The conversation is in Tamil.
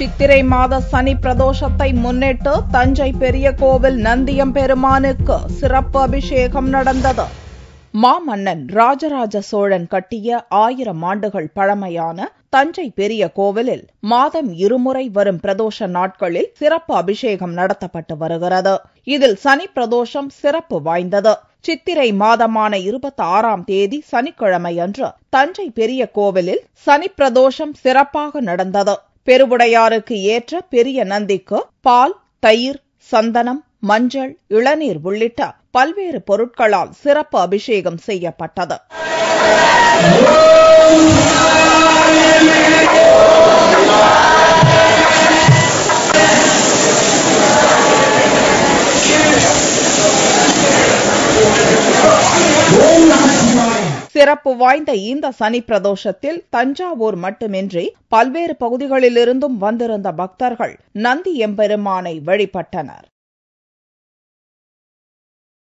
சித்திரை மாத சனி பிரதோஷத்தை முன்னிட்டு தஞ்சை பெரிய கோவில் நந்தியம்பெருமானுக்கு சிறப்பு அபிஷேகம் நடந்தது. மாமன்னன் ராஜராஜ சோழன் கட்டிய 1000 ஆண்டுகள் பழமையான தஞ்சை பெரிய கோவிலில் மாதம் இருமுறை வரும் பிரதோஷ நாட்களில் சிறப்பு அபிஷேகம் நடத்தப்பட்டு வருகிறது. இதில் சனி பிரதோஷம் சிறப்பு வாய்ந்தது. சித்திரை மாதமான 26ஆம் தேதி சனிக்கிழமை அன்று தஞ்சை பெரிய கோவிலில் சனி பிரதோஷம் சிறப்பாக நடந்தது. பெருவுடையாருக்கு ஏற்ற பெரிய நந்திக்கு பால், தயிர், சந்தனம், மஞ்சள், இளநீர் உள்ளிட்ட பல்வேறு பொருட்களால் சிறப்பு அபிஷேகம் செய்யப்பட்டது. சிறப்பு வாய்ந்த இந்த சனி பிரதோஷத்தில் தஞ்சாவூர் மட்டுமின்றி பல்வேறு பகுதிகளிலிருந்தும் வந்திருந்த பக்தர்கள் நந்தி எம்பெருமானை வழிபட்டனர்.